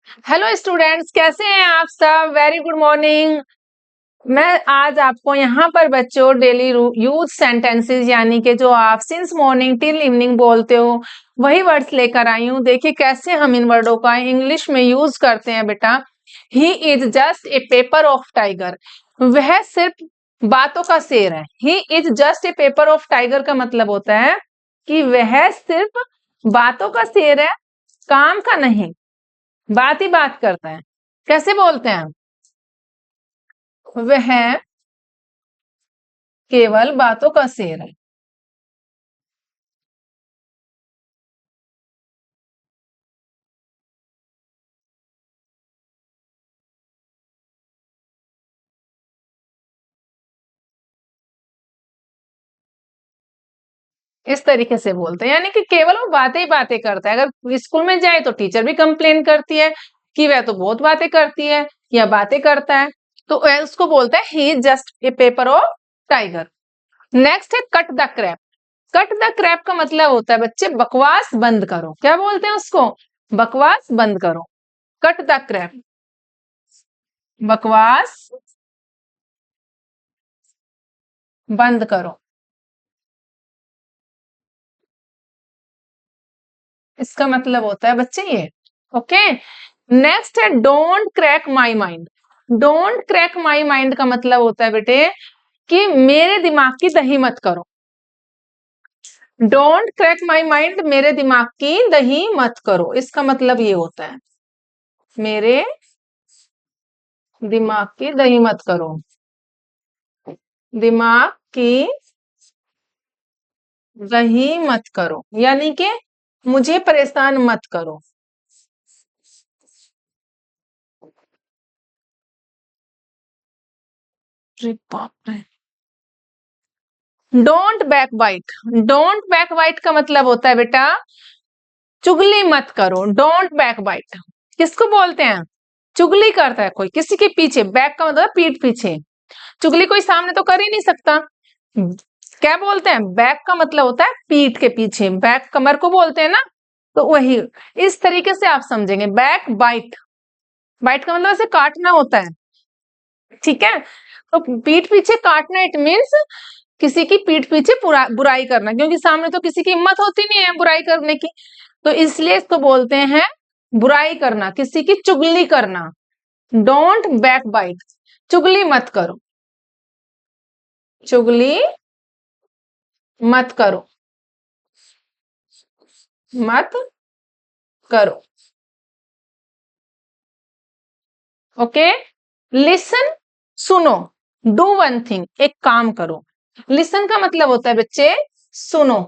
Hello students, कैसे हैं आप सब? Very good morning. मैं आज आपको यहाँ पर बच्चों डेली यूज सेंटेंसेस यानी कि जो आप सिंस मॉर्निंग टिल इवनिंग बोलते हो वही वर्ड्स लेकर आई हूँ। देखिए कैसे हम इन वर्डों का इंग्लिश में यूज करते हैं बेटा। ही is just a paper of tiger. वह सिर्फ बातों का शेर है। He is just a paper of tiger का मतलब होता है कि वह सिर्फ बातों का शेर है, काम का नहीं। बात ही बात करता है। कैसे बोलते हैं? वह केवल बातों का शेर है। इस तरीके से बोलते हैं, यानी कि केवल वो बातें ही बातें करता है। अगर स्कूल में जाए तो टीचर भी कंप्लेन करती है कि वह तो बहुत बातें करती है या बातें करता है, तो वह उसको बोलता है he is just a paper of tiger. Next है cut the crap. Cut the crap का मतलब होता है बच्चे बकवास बंद करो। क्या बोलते हैं उसको? बकवास बंद करो। कट द क्रैप, बकवास बंद करो। इसका मतलब होता है बच्चे ये। ओके। नेक्स्ट है don't crack my mind. Don't crack my mind का मतलब होता है बेटे कि मेरे दिमाग की दही मत करो। डोंट क्रैक माई माइंड, मेरे दिमाग की दही मत करो। इसका मतलब ये होता है मेरे दिमाग की दही मत करो। दिमाग की दही मत करो यानी कि मुझे परेशान मत करो। अरे बाप रे। Don't back bite. Don't back bite का मतलब होता है बेटा चुगली मत करो। डोंट बैक बाइट किसको बोलते हैं? चुगली करता है कोई किसी के पीछे। बैक का मतलब पीठ पीछे। चुगली कोई सामने तो कर ही नहीं सकता। क्या बोलते हैं? बैक का मतलब होता है पीठ के पीछे। बैक कमर को बोलते हैं ना, तो वही इस तरीके से आप समझेंगे। बैक बाइट, बाइट का मतलब ऐसे काटना होता है। ठीक है, तो पीठ पीछे काटना इट मीन्स किसी की पीठ पीछे बुराई करना, क्योंकि सामने तो किसी की हिम्मत होती नहीं है बुराई करने की, तो इसलिए इसको बोलते हैं बुराई करना, किसी की चुगली करना। डोंट बैक बाइट, चुगली मत करो। चुगली मत करो, मत करो। ओके। लिसन, सुनो। डू वन थिंग, एक काम करो। लिसन का मतलब होता है बच्चे सुनो।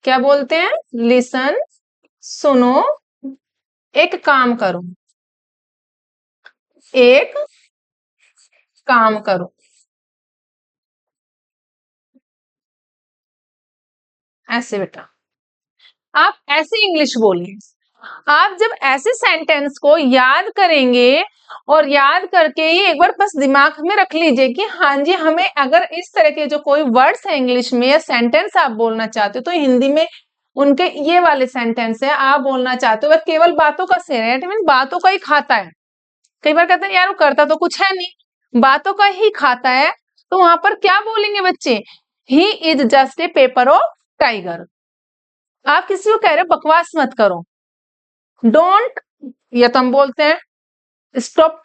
क्या बोलते हैं? लिसन, सुनो, एक काम करो। एक काम करो। ऐसे बेटा आप ऐसे इंग्लिश बोलिए। आप जब ऐसे सेंटेंस को याद करेंगे और याद करके ही एक बार बस दिमाग में रख लीजिए कि हाँ जी, हमें अगर इस तरह के जो कोई वर्ड्स है इंग्लिश में या सेंटेंस आप बोलना चाहते हो तो हिंदी में उनके ये वाले सेंटेंस है आप बोलना चाहते हो। वह केवल बातों का शेर है, मीन बातों का ही खाता है। कई बार कहते हैं यार वो करता तो कुछ है नहीं, बातों का ही खाता है, तो वहां पर क्या बोलेंगे बच्चे? ही is just a paper of tiger. आप किसी को कह रहे हो बकवास मत करो। डोंट, या तो हम बोलते हैं स्टॉप,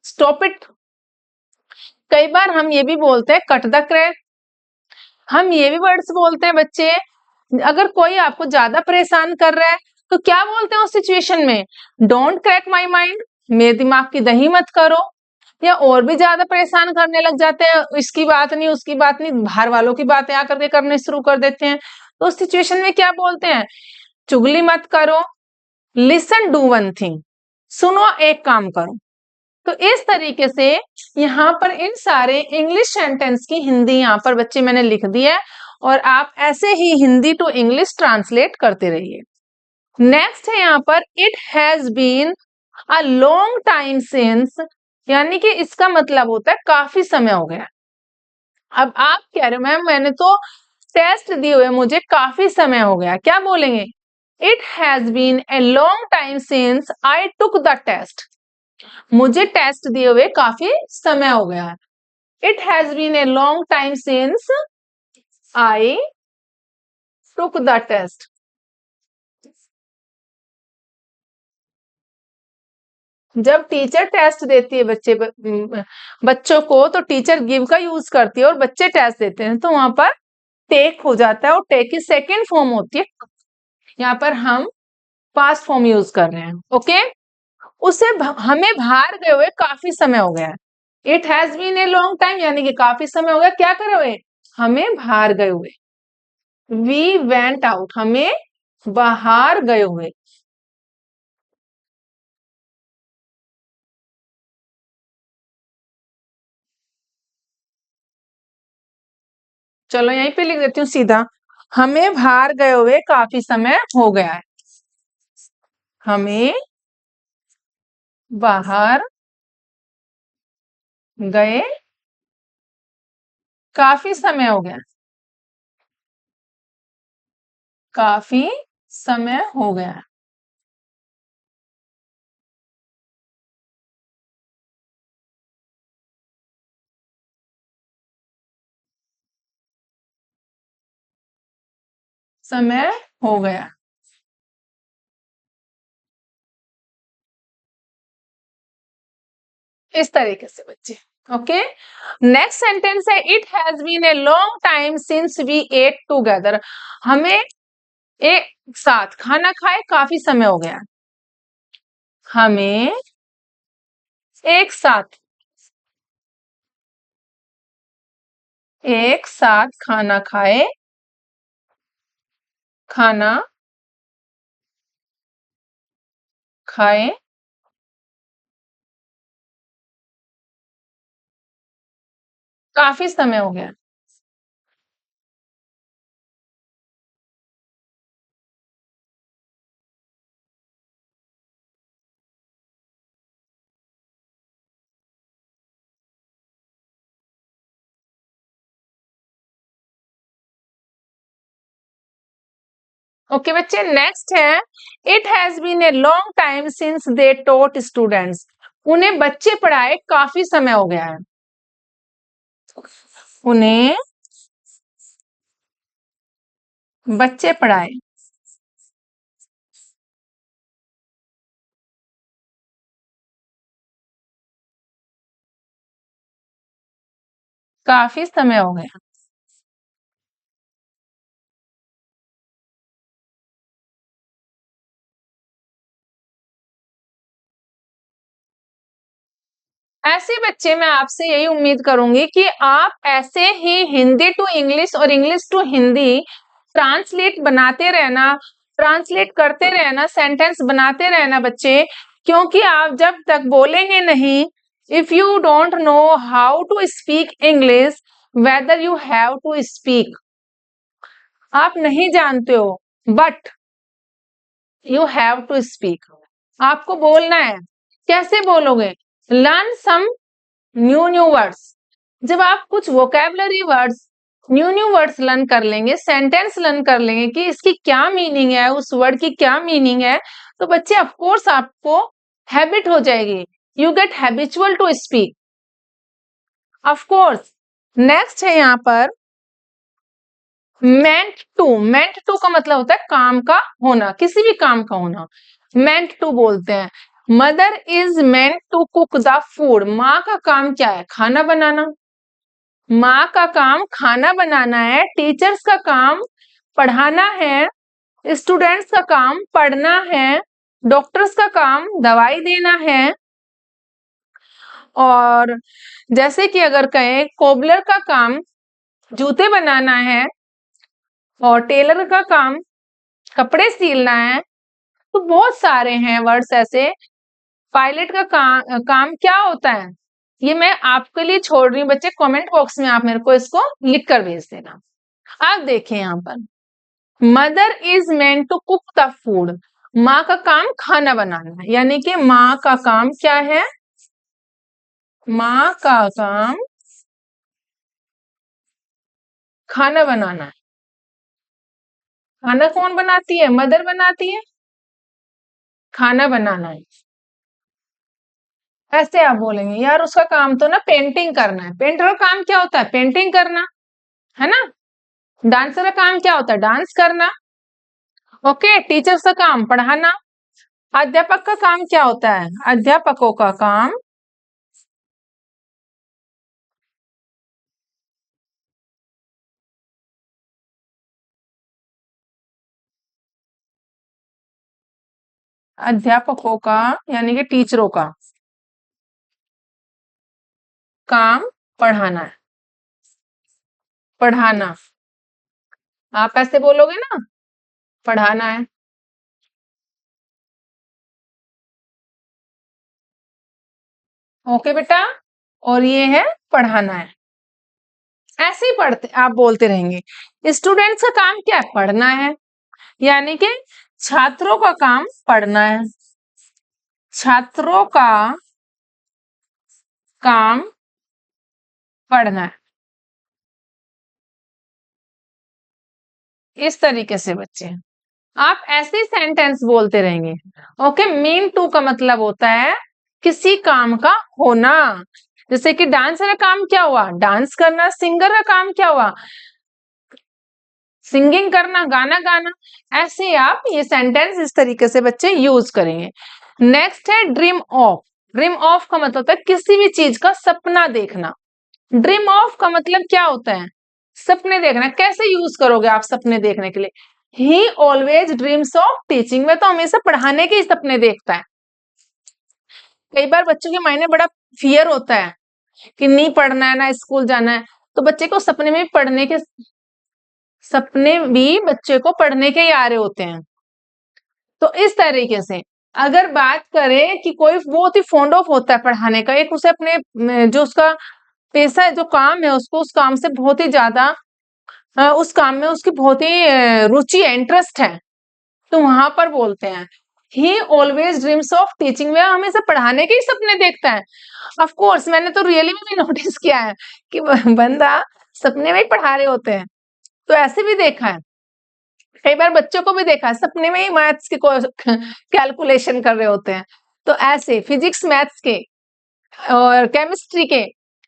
स्टॉप इट। कई बार हम ये भी बोलते हैं कट द क्रैक। हम ये भी वर्ड्स बोलते हैं बच्चे। अगर कोई आपको ज्यादा परेशान कर रहा है तो क्या बोलते हैं उस सिचुएशन में? डोंट क्रैक माई माइंड, मेरे दिमाग की दही मत करो। या और भी ज्यादा परेशान करने लग जाते हैं, इसकी बात नहीं उसकी बात नहीं, बाहर वालों की बातें आकर के करने शुरू कर देते हैं, तो उस सिचुएशन में क्या बोलते हैं? चुगली मत करो। लिसन, डू वन थिंग, सुनो, एक काम करो। तो इस तरीके से यहाँ पर इन सारे इंग्लिश सेंटेंस की हिंदी यहाँ पर बच्चे मैंने लिख दी है, और आप ऐसे ही हिंदी टू इंग्लिश ट्रांसलेट करते रहिए। नेक्स्ट है यहाँ पर it has been a long time since, यानी कि इसका मतलब होता है काफी समय हो गया। अब आप कह रहे हो मैम मैंने तो टेस्ट दिए हुए, मुझे काफी समय हो गया, क्या बोलेंगे? It has been a long time since I took the test. मुझे टेस्ट दिए हुए काफी समय हो गया है। It has been a long time since I took the test. जब टीचर टेस्ट देती है बच्चों को, तो टीचर गिव का यूज करती है और बच्चे टेस्ट देते हैं, तो वहां पर टेक हो जाता है और टेक की सेकेंड फॉर्म होती है। यहाँ पर हम पास्ट फॉर्म यूज कर रहे हैं। ओके, हमें बाहर गए हुए काफी समय हो गया है। It has been a long time यानी कि काफी समय हो गया क्या करे हुए, हमें बाहर गए हुए। वी वेंट आउट, हमें बाहर गए हुए। चलो यहीं पे लिख देती हूँ सीधा, हमें बाहर गए हुए काफी समय हो गया है। हमें बाहर गए काफी समय हो गया, काफी समय हो गया। समय हो गया। इस तरीके से बच्चे। ओके, नेक्स्ट सेंटेंस है it has been a long time since we ate together. हमें एक साथ खाना खाए काफी समय हो गया। हमें एक साथ खाना खाए, खाना खाए काफी समय हो गया। ओके बच्चे, नेक्स्ट है it has been a long time since they taught students. उन्हें बच्चे पढ़ाए काफी समय हो गया है। उन्हें बच्चे पढ़ाए काफी समय हो गया। ऐसे बच्चे, मैं आपसे यही उम्मीद करूंगी कि आप ऐसे ही हिंदी टू इंग्लिश और इंग्लिश टू हिंदी ट्रांसलेट बनाते रहना, ट्रांसलेट करते रहना, सेंटेंस बनाते रहना बच्चे। क्योंकि आप जब तक बोलेंगे नहीं, if you don't know how to speak English, whether you have to speak, आप नहीं जानते हो, but you have to speak, आपको बोलना है। कैसे बोलोगे, लर्न सम न्यू वर्ड्स। जब आप कुछ vocabulary words, new words learn कर लेंगे, सेंटेंस लर्न कर लेंगे कि इसकी क्या मीनिंग है, उस वर्ड की क्या मीनिंग है, तो बच्चे ऑफ कोर्स आपको हैबिट हो जाएगी, you get habitual to speak of course. Next है यहाँ पर मेंट टू का मतलब होता है काम का होना, किसी भी काम का होना, मेंट टू बोलते हैं। Mother is meant to cook the food. माँ का काम क्या है, खाना बनाना। माँ का काम खाना बनाना है। टीचर्स का काम पढ़ाना है। स्टूडेंट्स का काम पढ़ना है। डॉक्टर्स का काम दवाई देना है। और जैसे कि अगर कहें कोबलर का काम जूते बनाना है और टेलर का काम कपड़े सिलना है, तो बहुत सारे हैं वर्ड्स ऐसे। पायलट का काम क्या होता है, ये मैं आपके लिए छोड़ रही हूँ बच्चे, कमेंट बॉक्स में आप मेरे को इसको लिख कर भेज देना। आप देखिए यहाँ पर mother is meant to cook the food. माँ का काम खाना बनाना है, यानी कि माँ का काम क्या है, माँ का काम खाना बनाना है। खाना कौन बनाती है? मदर बनाती है। खाना बनाना है। ऐसे आप बोलेंगे यार उसका काम तो ना पेंटिंग करना है। पेंटर का काम क्या होता है? पेंटिंग करना, है ना। डांसर का काम क्या होता है? डांस करना। ओके, टीचर्स का काम पढ़ाना। अध्यापक का काम क्या होता है? अध्यापकों का काम, अध्यापकों का यानी कि टीचरों का काम पढ़ाना है। पढ़ाना, आप ऐसे बोलोगे ना, पढ़ाना है। ओके बेटा, और ये है पढ़ाना है। ऐसे ही पढ़ते आप बोलते रहेंगे। स्टूडेंट्स का काम क्या है? पढ़ना है, यानी कि छात्रों का काम पढ़ना है। छात्रों का काम पढ़ना है। इस तरीके से बच्चे आप ऐसे सेंटेंस बोलते रहेंगे। ओके, मीन टू का मतलब होता है किसी काम का होना। जैसे कि डांसर का काम क्या हुआ? डांस करना। सिंगर का काम क्या हुआ? सिंगिंग करना, गाना गाना। ऐसे आप ये सेंटेंस इस तरीके से बच्चे यूज करेंगे। नेक्स्ट है ड्रीम ऑफ। ड्रीम ऑफ का मतलब होता है किसी भी चीज का सपना देखना। ड्रीम ऑफ का मतलब क्या होता है? सपने देखना। कैसे यूज करोगे आप सपने देखने के लिए? ही ऑलवेज ड्रीम्स ऑफ टीचिंग। में तो हमेशा पढ़ाने के ही सपने देखता है। कई बार बच्चों के माइंड में बड़ा फियर होता है कि नहीं पढ़ना है ना, स्कूल जाना है, तो बच्चे को सपने में पढ़ने के सपने भी बच्चे को पढ़ने के ही आ रहे होते हैं। तो इस तरीके से अगर बात करें कि कोई बहुत ही फॉन्ड ऑफ होता है पढ़ाने का, एक उसे अपने जो उसका पेशा है, जो काम है, उसको उस काम से बहुत ही ज्यादा उस काम में उसकी बहुत ही रुचि है, इंटरेस्ट है, तो वहां पर बोलते हैं ही ऑलवेज ड्रीम्स ऑफ टीचिंग। वह हमेशा पढ़ाने के ही सपने देखता है। ऑफ कोर्स मैंने तो रियली में भी नोटिस किया है कि बंदा सपने में ही पढ़ा रहे होते हैं। तो ऐसे भी देखा है, कई बार बच्चों को भी देखा है सपने में ही मैथ्स के कैलकुलेशन कर रहे होते हैं। तो ऐसे फिजिक्स मैथ्स के और केमिस्ट्री के,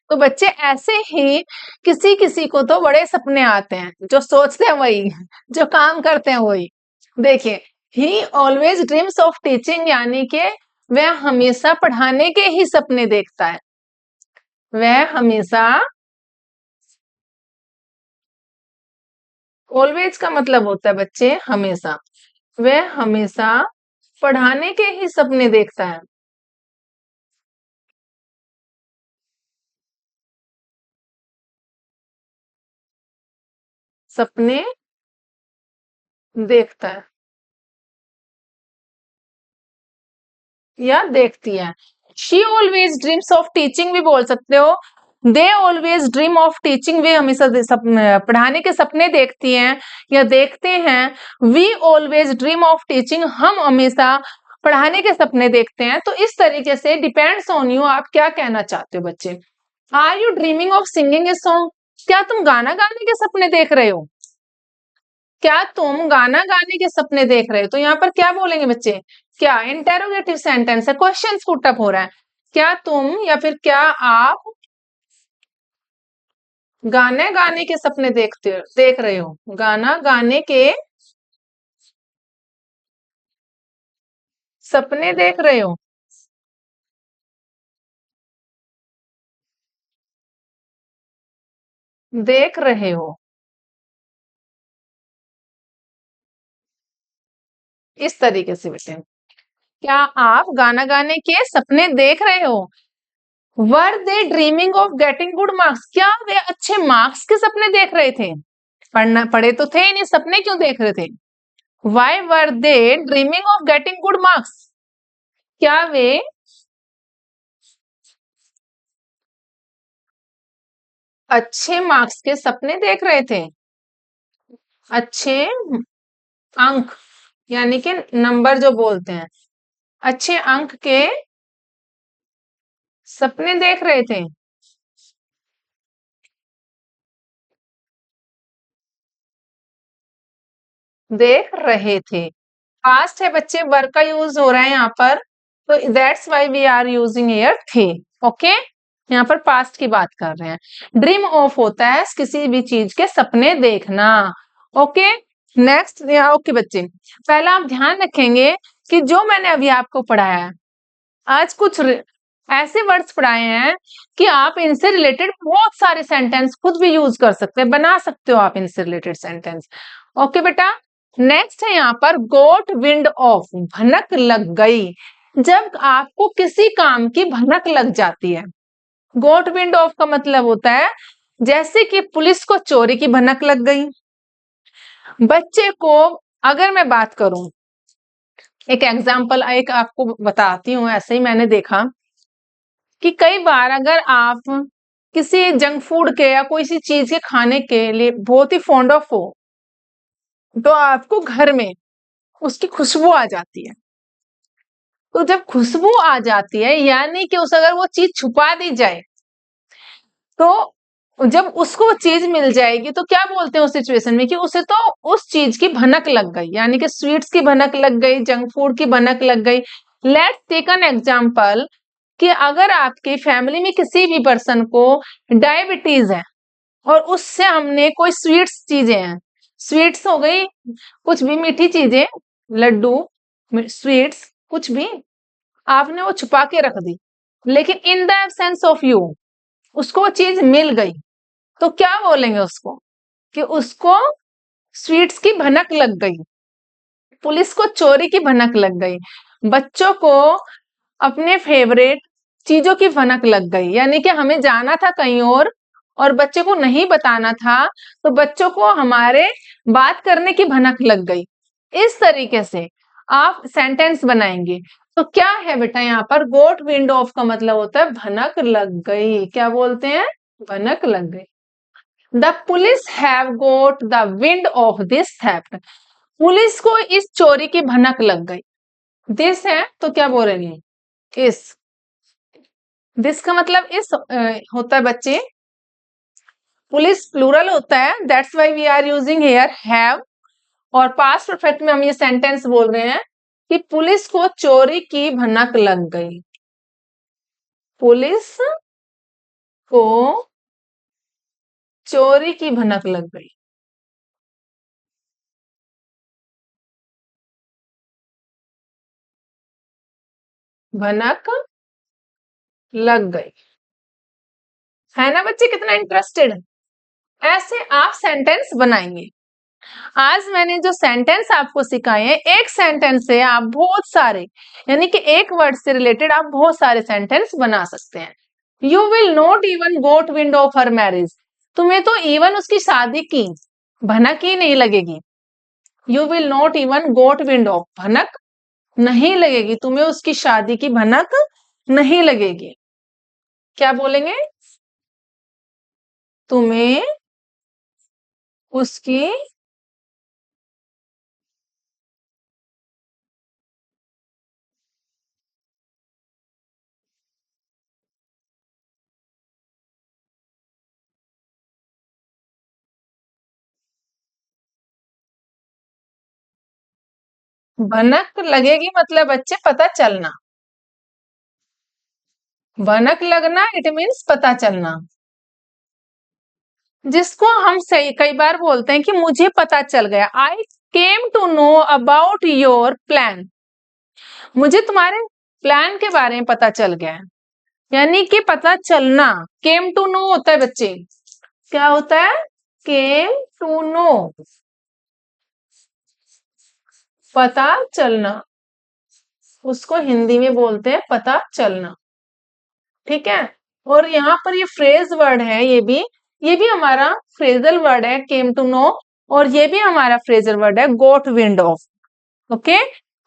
तो बच्चे ऐसे ही किसी किसी को तो बड़े सपने आते हैं, जो सोचते हैं वही, जो काम करते हैं वही। देखिए, ही ऑलवेज ड्रीम्स ऑफ टीचिंग, यानी कि वह हमेशा पढ़ाने के ही सपने देखता है। वह हमेशा, ऑलवेज का मतलब होता है बच्चे हमेशा, वह हमेशा पढ़ाने के ही सपने देखता है। सपने देखता है या देखती है। She always dreams of teaching भी बोल सकते हो। They always dream of teaching, वे हमेशा पढ़ाने के सपने देखती हैं या देखते हैं। We always dream of teaching, हम हमेशा पढ़ाने के सपने देखते हैं। तो इस तरीके से डिपेंड्स ऑन यू, आप क्या कहना चाहते हो बच्चे। Are you dreaming of singing a song? क्या तुम गाना गाने के सपने देख रहे हो? क्या तुम गाना गाने के सपने देख रहे हो? तो यहाँ पर क्या बोलेंगे बच्चे? क्या इंटेरोगेटिव सेंटेंस है, क्वेश्चन पुट अप हो रहा है। क्या तुम या फिर क्या आप गाने गाने के सपने देख रहे हो? गाना गाने के सपने देख रहे हो? देख रहे हो, इस तरीके से बेटे। क्या आप गाना गाने के सपने देख रहे हो? Were they dreaming of getting good marks? क्या वे अच्छे मार्क्स के सपने देख रहे थे? पढ़ना पढ़े तो थे ही नहीं, सपने क्यों देख रहे थे? Why were they dreaming of getting good marks? क्या वे अच्छे मार्क्स के सपने देख रहे थे? अच्छे अंक, यानी कि नंबर जो बोलते हैं, अच्छे अंक के सपने देख रहे थे। देख रहे थे। पास्ट है बच्चे, वर्क का यूज हो रहा है यहाँ पर, तो that's why we are using here थे। ओके, यहाँ पर पास्ट की बात कर रहे हैं। ड्रीम ऑफ होता है किसी भी चीज के सपने देखना। Okay, next. ओके बच्चे, पहला आप ध्यान रखेंगे कि जो मैंने अभी आपको पढ़ाया है, आज कुछ ऐसे वर्ड्स पढ़ाए हैं कि आप इनसे रिलेटेड बहुत सारे सेंटेंस खुद भी यूज कर सकते हैं, बना सकते हो आप इनसे रिलेटेड सेंटेंस। ओके बेटा, नेक्स्ट है यहाँ पर गोट विंड ऑफ, भनक लग गई। जब आपको किसी काम की भनक लग जाती है, गोट विंड ऑफ का मतलब होता है जैसे कि पुलिस को चोरी की भनक लग गई। बच्चे को, अगर मैं बात करूं, एक एग्जाम्पल एक आपको बताती हूँ, ऐसे ही मैंने देखा कि कई बार अगर आप किसी जंक फूड के या कोई सी चीज के खाने के लिए बहुत ही फॉन्ड ऑफ हो, तो आपको घर में उसकी खुशबू आ जाती है। तो जब खुशबू आ जाती है, यानी कि उस अगर वो चीज छुपा दी जाए, तो जब उसको वो चीज मिल जाएगी, तो क्या बोलते हैं उस सिचुएशन में कि उसे तो उस चीज की भनक लग गई, यानी कि स्वीट्स की भनक लग गई, जंक फूड की भनक लग गई। लेट्स टेक एन एग्जाम्पल कि अगर आपके फैमिली में किसी भी पर्सन को डायबिटीज है और उससे हमने कोई स्वीट्स चीजें हैं, स्वीट्स हो गई कुछ भी मीठी चीजें, लड्डू, स्वीट्स, कुछ भी आपने वो छुपा के रख दी, लेकिन in the absence of you उसको वो चीज मिल गई, तो क्या बोलेंगे उसको कि उसको स्वीट्स की भनक लग गई, पुलिस को चोरी की भनक लग गई, बच्चों को अपने फेवरेट चीजों की भनक लग गई, यानी कि हमें जाना था कहीं और बच्चे को नहीं बताना था, तो बच्चों को हमारे बात करने की भनक लग गई। इस तरीके से आप सेंटेंस बनाएंगे। तो क्या है बेटा, यहाँ पर गोट विंड ऑफ का मतलब होता है भनक लग गई। क्या बोलते हैं? भनक लग गई। The police have got the wind of this theft, police को इस चोरी की भनक लग गई। दिस है तो क्या बोलेंगे? इस। दिस का मतलब इस होता है बच्चे, पुलिस प्लूरल होता है, that's why we are using here have. और पास्ट परफेक्ट में हम ये सेंटेंस बोल रहे हैं कि पुलिस को चोरी की भनक लग गई, पुलिस को चोरी की भनक लग गई। भनक लग गई, है ना बच्चे? कितना इंटरेस्टेड। ऐसे आप सेंटेंस बनाएंगे। आज मैंने जो सेंटेंस आपको सिखाए हैं, एक सेंटेंस से आप बहुत सारे, यानी कि एक वर्ड से रिलेटेड आप बहुत सारे सेंटेंस बना सकते हैं। You will not even got wind of her marriage, तुम्हें तो इवन उसकी शादी की भनक ही नहीं लगेगी। You will not even got wind of, भनक नहीं लगेगी तुम्हें, उसकी शादी की भनक नहीं लगेगी। क्या बोलेंगे? तुम्हें उसकी भनक लगेगी मतलब बच्चे पता चलना, भनक लगना इट मीन्स पता चलना, जिसको हम सही कई बार बोलते हैं कि मुझे पता चल गया। I came to know about your plan, मुझे तुम्हारे प्लान के बारे में पता चल गया है, यानी कि पता चलना। केम टू नो होता है बच्चे, क्या होता है? केम टू नो, पता चलना, उसको हिंदी में बोलते हैं पता चलना। ठीक है, और यहाँ पर ये फ्रेज वर्ड है, ये भी हमारा फ्रेजल वर्ड है, केम टू नो, और ये भी हमारा फ्रेजल वर्ड है, गोट विंड ऑफ। ओके,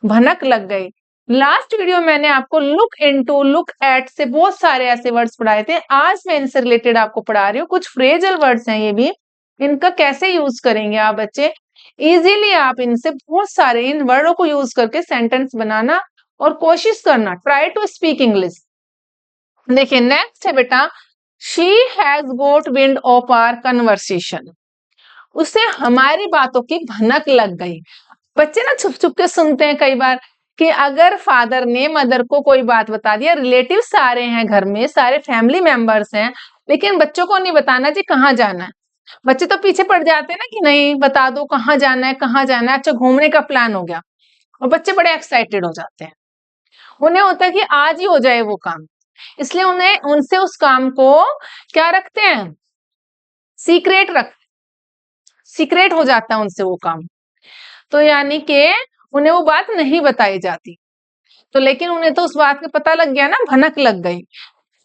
भनक लग गई। लास्ट वीडियो मैंने आपको लुक इनटू, लुक एट से बहुत सारे ऐसे वर्ड्स पढ़ाए थे, आज मैं इनसे रिलेटेड आपको पढ़ा रही हूँ। कुछ फ्रेजल वर्ड्स हैं ये भी, इनका कैसे यूज करेंगे आप बच्चे इजीली, आप इनसे बहुत सारे इन वर्डों को यूज करके सेंटेंस बनाना और कोशिश करना, ट्राई टू स्पीक इंग्लिश। देखिए नेक्स्ट है बेटा, she has got wind of our conversation, उसे हमारी बातों की भनक लग गई। बच्चे ना छुप छुप के सुनते हैं कई बार कि अगर फादर ने मदर को कोई बात बता दिया, रिलेटिव सारे हैं घर में, सारे फैमिली मेंबर्स हैं, लेकिन बच्चों को नहीं बताना जी कहाँ जाना है। बच्चे तो पीछे पड़ जाते हैं ना कि नहीं बता दो कहाँ जाना है, कहाँ जाना है। अच्छा घूमने का प्लान हो गया और बच्चे बड़े एक्साइटेड हो जाते हैं। उन्हें होता है कि आज ही हो जाए वो काम, इसलिए उन्हें उनसे उस काम को क्या रखते हैं, सीक्रेट हो जाता है उनसे वो काम। तो यानी कि उन्हें वो बात नहीं बताई जाती। तो लेकिन उन्हें तो उस बात का पता लग गया ना, भनक लग गई।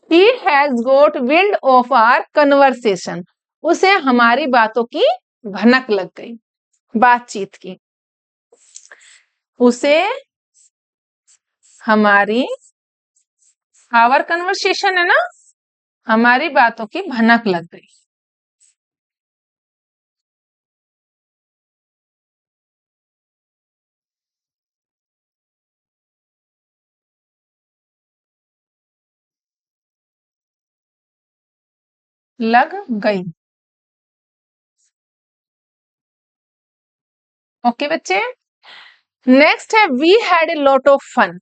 He has got wind of our conversation. उसे हमारी बातों की भनक लग गई, बातचीत की। उसे हमारी, आवर कन्वर्सेशन है ना, हमारी बातों की भनक लग गई। लग गई। ओके बच्चे, नेक्स्ट है we had a lot of fun.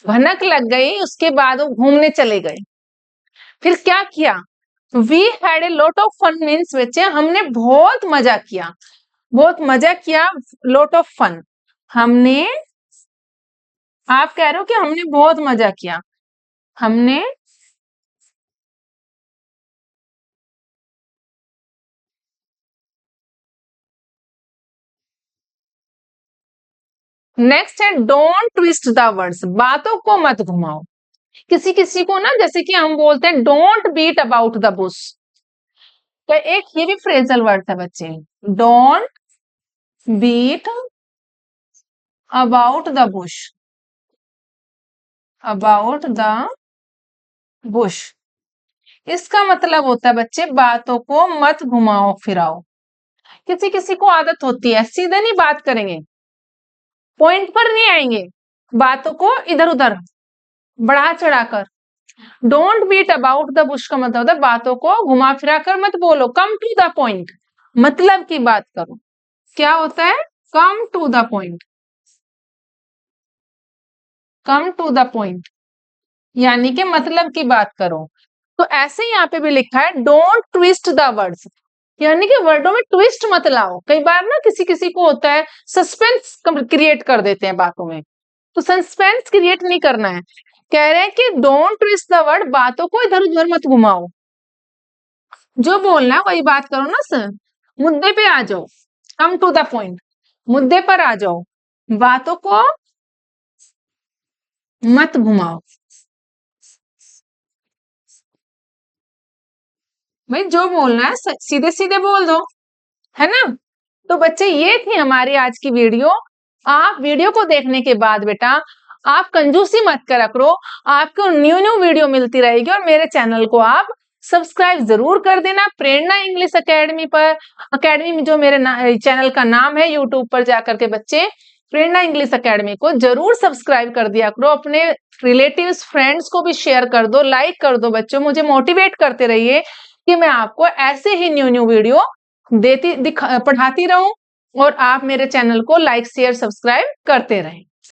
भनक लग गई, उसके बाद वो घूमने चले गए। फिर क्या किया, we had a lot of fun means बच्चे हमने बहुत मजा किया, बहुत मजा किया। लॉट ऑफ फन, हमने, आप कह रहे हो कि हमने बहुत मजा किया, हमने नेक्स्ट है डोंट ट्विस्ट द वर्ड्स, बातों को मत घुमाओ। किसी किसी को ना, जैसे कि हम बोलते हैं don't beat about the bush, तो एक ये भी फ्रेजल वर्ड है बच्चे, don't beat about the bush, about the bush. इसका मतलब होता है बच्चे बातों को मत घुमाओ फिराओ। किसी किसी को आदत होती है सीधे नहीं बात करेंगे, पॉइंट पर नहीं आएंगे, बातों को इधर उधर बढ़ा चढ़ाकर। Don't beat about the bush का मतलब होता है बातों को घुमा फिरा कर मत बोलो, कम टू द पॉइंट, मतलब की बात करो। क्या होता है, come to the point, come to the point यानी कि मतलब की बात करो। तो ऐसे ही यहाँ पे भी लिखा है डोंट ट्विस्ट द वर्ड्स, यानी कि वर्डों में ट्विस्ट मत लाओ। कई बार ना किसी किसी को होता है सस्पेंस क्रिएट कर देते हैं बातों में, तो सस्पेंस क्रिएट नहीं करना है। कह रहे हैं कि डोंट ट्विस्ट द वर्ड, बातों को इधर उधर मत घुमाओ, जो बोलना है वही बात करो ना सर, मुद्दे पे आ जाओ, कम टू द पॉइंट, मुद्दे पर आ जाओ, बातों को मत घुमाओ। भाई जो बोलना है सीधे सीधे बोल दो, है ना। तो बच्चे ये थी हमारी आज की वीडियो। आप वीडियो को देखने के बाद बेटा आप कंजूसी मत करा करो, आपको न्यू न्यू वीडियो मिलती रहेगी और मेरे चैनल को आप सब्सक्राइब जरूर कर देना प्रेरणा इंग्लिश एकेडमी पर। एकेडमी में जो मेरे चैनल का नाम है, यूट्यूब पर जाकर के बच्चे प्रेरणा इंग्लिश एकेडमी को जरूर सब्सक्राइब कर दिया करो, अपने रिलेटिव्स फ्रेंड्स को भी शेयर कर दो, लाइक कर दो। बच्चों मुझे मोटिवेट करते रहिए कि मैं आपको ऐसे ही न्यू न्यू वीडियो पढ़ाती रहूं और आप मेरे चैनल को लाइक शेयर सब्सक्राइब करते रहें।